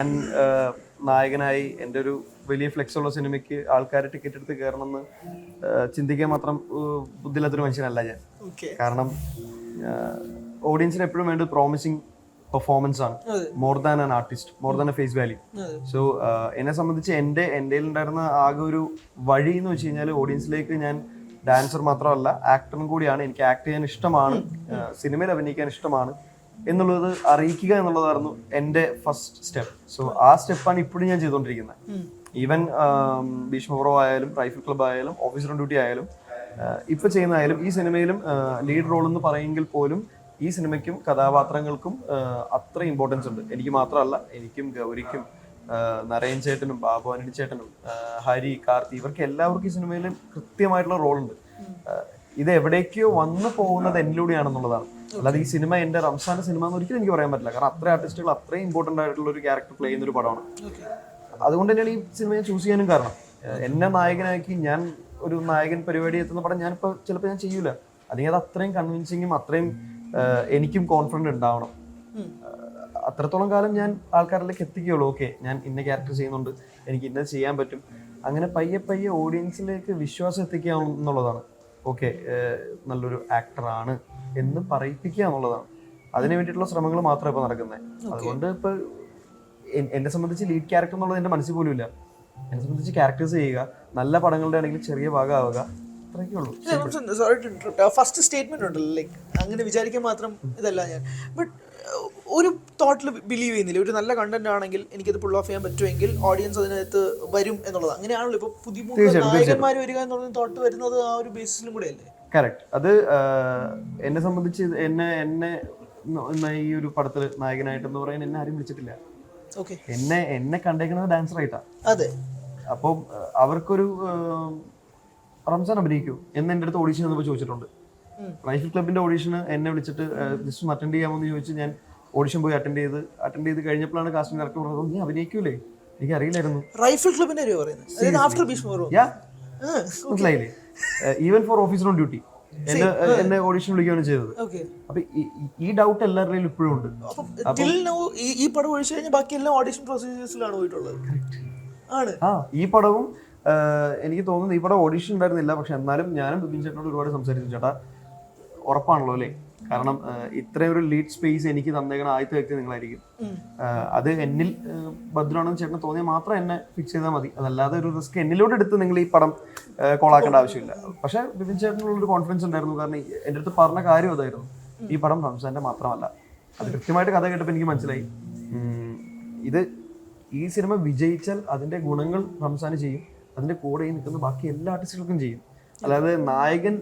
ഞാൻ നായകനായി എൻ്റെ ഒരു വലിയ ഫ്ലെക്സ് ഉള്ള സിനിമയ്ക്ക് ആൾക്കാർ ടിക്കറ്റ് എടുത്ത് കയറണമെന്ന് ചിന്തിക്കാൻ മാത്രം ബുദ്ധിയില്ലാത്തൊരു മനുഷ്യനല്ല ഞാൻ. കാരണം ഓഡിയൻസിന് എപ്പോഴും വേണ്ടത് പ്രോമിസിങ് പെർഫോമൻസ് ആണ്, more than an artist, more than a face value. So എന്നെ സംബന്ധിച്ച് എൻ്റെ ഉണ്ടായിരുന്ന ആകെ ഒരു വഴി എന്ന് വെച്ച് കഴിഞ്ഞാൽ ഓഡിയൻസിലേക്ക് ഞാൻ ഡാൻസർ മാത്രമല്ല ആക്ടറും കൂടിയാണ്, എനിക്ക് ആക്ട് ചെയ്യാൻ ഇഷ്ടമാണ്, സിനിമയിൽ അഭിനയിക്കാൻ ഇഷ്ടമാണ് എന്നുള്ളത് അറിയിക്കുക എന്നുള്ളതായിരുന്നു എൻ്റെ ഫസ്റ്റ് സ്റ്റെപ്പ്. സോ ആ സ്റ്റെപ്പാണ് ഇപ്പോഴും ഞാൻ ചെയ്തുകൊണ്ടിരിക്കുന്നത്. ഈവൻ ഭീഷ്മപുറം ആയാലും റൈഫിൾ ക്ലബ് ആയാലും ഓഫീസർ ഓൺ ഡ്യൂട്ടി ആയാലും ഇപ്പൊ ചെയ്യുന്നതായാലും ഈ സിനിമയിലും ലീഡ് റോൾ എന്ന് പറയുമെങ്കിൽ പോലും ഈ സിനിമയ്ക്കും കഥാപാത്രങ്ങൾക്കും അത്ര ഇമ്പോർട്ടൻസ് ഉണ്ട്. എനിക്ക് മാത്രമല്ല, എനിക്കും ഗൗരിക്കും നരയൻ ചേട്ടനും ബാബു ആന്റണി ചേട്ടനും ഹരി കാർത്തി ഇവർക്ക് എല്ലാവർക്കും ഈ സിനിമയിൽ കൃത്യമായിട്ടുള്ള റോളുണ്ട്. ഇത് എവിടേക്കോ വന്നു പോകുന്നത് എന്നിലൂടെയാണെന്നുള്ളതാണ്. അല്ലാതെ ഈ സിനിമ എൻ്റെ റംസാന്റെ സിനിമ എന്ന് ഒരിക്കലും എനിക്ക് പറയാൻ പറ്റില്ല. കാരണം അത്രയും ആർട്ടിസ്റ്റുകൾ അത്രയും ഇമ്പോർട്ടൻ്റ് ആയിട്ടുള്ള ഒരു ക്യാരക്ടർ പ്ലേ ചെയ്യുന്ന ഒരു പടമാണ്. അതുകൊണ്ട് തന്നെയാണ് ഈ സിനിമയെ ചൂസ് ചെയ്യാനും കാരണം. എന്നെ നായകനാക്കി ഞാൻ ഒരു നായകൻ പരിപാടി എത്തുന്ന പടം ഞാനിപ്പോൾ ചിലപ്പോൾ ഞാൻ ചെയ്യൂല. അല്ലെങ്കിൽ അത് അത്രയും കൺവിൻസിങ്ങും അത്രയും എനിക്കും കോൺഫിഡൻറ്റ് ഉണ്ടാവണം. അത്രത്തോളം കാലം ഞാൻ ആൾക്കാരിലേക്ക് എത്തിക്കുകയുള്ളൂ. ഓക്കെ, ഞാൻ ഇന്ന ക്യാരക്ടർ ചെയ്യുന്നുണ്ട്, എനിക്ക് ഇന്നത് ചെയ്യാൻ പറ്റും. അങ്ങനെ പയ്യെ പയ്യെ ഓഡിയൻസിലേക്ക് വിശ്വാസം എത്തിക്കുക എന്നുള്ളതാണ്. ഓക്കെ, നല്ലൊരു ആക്ടറാണ് എന്ന് പറയിപ്പിക്കുക എന്നുള്ളതാണ്. അതിന് വേണ്ടിയിട്ടുള്ള ശ്രമങ്ങൾ മാത്രമേ ഇപ്പോൾ നടക്കുന്നത്. അതുകൊണ്ട് ഇപ്പോൾ എന്നെ സംബന്ധിച്ച് ലീഡ് ക്യാരക്ടർ എന്നുള്ളത് എൻ്റെ മനസ്സിൽ പോലും ഇല്ല. എന്നെ സംബന്ധിച്ച് ക്യാരക്ടേഴ്സ് ചെയ്യുക, നല്ല പടങ്ങളുടെ ആണെങ്കിൽ ചെറിയ ഭാഗമാവുക, അത്രയൊക്കെ ഉള്ളൂ. ഫസ്റ്റ് സ്റ്റേറ്റ്മെന്റ് ഉണ്ടല്ലോ, ലൈക്ക് അങ്ങനെ വിചാരിക്കാൻ മാത്രം ഇതല്ല ഞാൻ. ബട്ട് ഒരു തോട്ടിൽ ബിലീവ് ചെയ്യുന്നില്ല, ഒരു നല്ല കണ്ടന്റ് ആണെങ്കിൽ എനിക്കത് പുൾ ഓഫ് ചെയ്യാൻ പറ്റുമെങ്കിൽ ഓഡിയൻസ് അതിനകത്ത് വരും എന്നുള്ളത്. അങ്ങനെയാണല്ലോ ഇപ്പൊ പുതിയ നായകന്മാർ വരിക എന്നുള്ള തോട്ട് വരുന്നത് ആ ഒരു ബേസിലും കൂടെ അല്ലേ? കറക്റ്റ്. അത് എന്നെ സംബന്ധിച്ച് എന്നെ ഈ ഒരു പടത്തിൽ നായകനായിട്ടെന്ന് പറയാൻ എന്നെ ആരും വിളിച്ചിട്ടില്ല. എന്നെ കണ്ടേക്കുന്നത് ഡാൻസർ ആയിട്ടാ. അതെ. അപ്പം അവർക്കൊരു റംസാൻ അഭിനയിക്കൂ എന്ന് എൻ്റെ അടുത്ത് ഓഡീഷൻ എന്നപ്പോൾ ചോദിച്ചിട്ടുണ്ട്. റൈഫിൾ ക്ലബിന്റെ ഓഡീഷന് എന്നെ വിളിച്ചിട്ട് ജസ്റ്റ് ഒന്ന് അറ്റൻഡ് ചെയ്യാമെന്ന് ചോദിച്ച് ഞാൻ ഓഡിഷൻ പോയി അറ്റൻഡ് ചെയ്ത് കഴിഞ്ഞപ്പോഴാണ് കാസ്റ്റിംഗ് ഡയറക്ടർ പറഞ്ഞത്, നീ അഭിനയിക്കൂലേ? എനിക്ക് അറിയില്ലായിരുന്നു. റൈഫിൾ ക്ലബിന്റെ മനസ്സിലായില്ലേ? Even for officer on duty എന്നെ ഓഡിഷൻ വിളിക്കുകയാണ് ചെയ്തത്. അപ്പൊ ഈ ഡൗട്ട് എല്ലാവരുടെയും ഇപ്പോഴും ഉണ്ട്. ഈ പടം ഒഴിച്ചു കഴിഞ്ഞാൽ ബാക്കി എല്ലാം ഓഡിഷൻ പ്രോസീജിയേഴ്സിലാണ് പോയിട്ടുള്ളത്. ഈ പടവും എനിക്ക് തോന്നുന്നു ഈ പടം ഓഡിഷൻ ഉണ്ടായിരുന്നില്ല. പക്ഷെ എന്നാലും ഞാനും ബിബിൻ ചേട്ടനോട് ഒരുപാട് സംസാരിച്ചു. ചേട്ടാ ഉറപ്പാണല്ലോ അല്ലേ? കാരണം ഇത്രയും ഒരു ലീഡ് സ്പേസ് എനിക്ക് തന്നേക്കണ ആദ്യത്തെ വ്യക്തി നിങ്ങളായിരിക്കും. അത് എന്നിൽ ഭദ്രമാണെന്ന് ചേട്ടന് തോന്നിയാൽ മാത്രം എന്നെ ഫിക്സ് ചെയ്താൽ മതി. അതല്ലാതെ ഒരു റിസ്ക് എന്നിലോട്ട് എടുത്ത് നിങ്ങൾ ഈ പടം കോളാക്കേണ്ട ആവശ്യമില്ല. പക്ഷെ ബിബിൻ ചേട്ടനുള്ളൊരു കോൺഫിഡൻസ് ഉണ്ടായിരുന്നു. കാരണം എൻ്റെ അടുത്ത് പറഞ്ഞ കാര്യം അതായിരുന്നു, ഈ പടം റംസാന്റെ മാത്രമല്ല. അത് കൃത്യമായിട്ട് കഥ കേട്ടപ്പോൾ എനിക്ക് മനസ്സിലായി, ഈ സിനിമ വിജയിച്ചാൽ അതിന്റെ ഗുണങ്ങൾ റംസാന് ചെയ്യും, അതിന്റെ കൂടെ നിൽക്കുന്ന ബാക്കി എല്ലാ ആർട്ടിസ്റ്റുകൾക്കും ചെയ്യും. അല്ലാതെ നായകൻ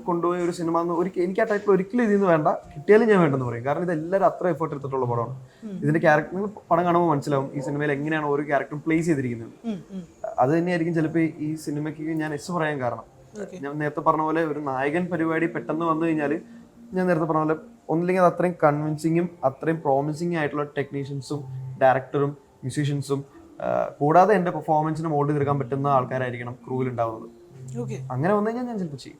കൊണ്ടുപോയ ഒരു സിനിമ എനിക്ക് ആ ടൈപ്പിൽ ഒരിക്കലും ഇതിൽ നിന്ന് വേണ്ട, കിട്ടിയാലും ഞാൻ വേണ്ടെന്ന് പറയും. കാരണം ഇതെല്ലാവരും അത്ര എഫേർട്ട് എടുത്തിട്ടുള്ള പടമാണ്. ഇതിന്റെ ക്യാരക്ടർ നിങ്ങൾ പടം കാണുമ്പോൾ മനസ്സിലാവും ഈ സിനിമയിൽ എങ്ങനെയാണ് ഓരോ ക്യാരക്ടറും പ്ലേസ് ചെയ്തിരിക്കുന്നത്. അത് തന്നെയായിരിക്കും ചിലപ്പോൾ ഈ സിനിമയ്ക്ക് ഞാൻ എസ് പറയാൻ കാരണം. ഞാൻ നേരത്തെ പറഞ്ഞ പോലെ ഒരു നായകൻ പരിപാടി പെട്ടെന്ന് വന്നു കഴിഞ്ഞാൽ ഞാൻ നേരത്തെ പറഞ്ഞ പോലെ ഒന്നില്ലെങ്കിൽ അത് അത്രയും കൺവിൻസിങ്ങും അത്രയും പ്രോമിസിങ് ആയിട്ടുള്ള ടെക്നീഷ്യൻസും ഡയറക്ടറും മ്യൂസീഷ്യൻസും കൂടാതെ എൻ്റെ പെർഫോമൻസിന് മോൾഡ് തീർക്കാൻ പറ്റുന്ന ആൾക്കാരായിരിക്കണം ക്രൂവിൽ ഉണ്ടാവുന്നത്. അങ്ങനെ വന്നു കഴിഞ്ഞാൽ ഞാൻ ചിലപ്പോൾ ചെയ്യും.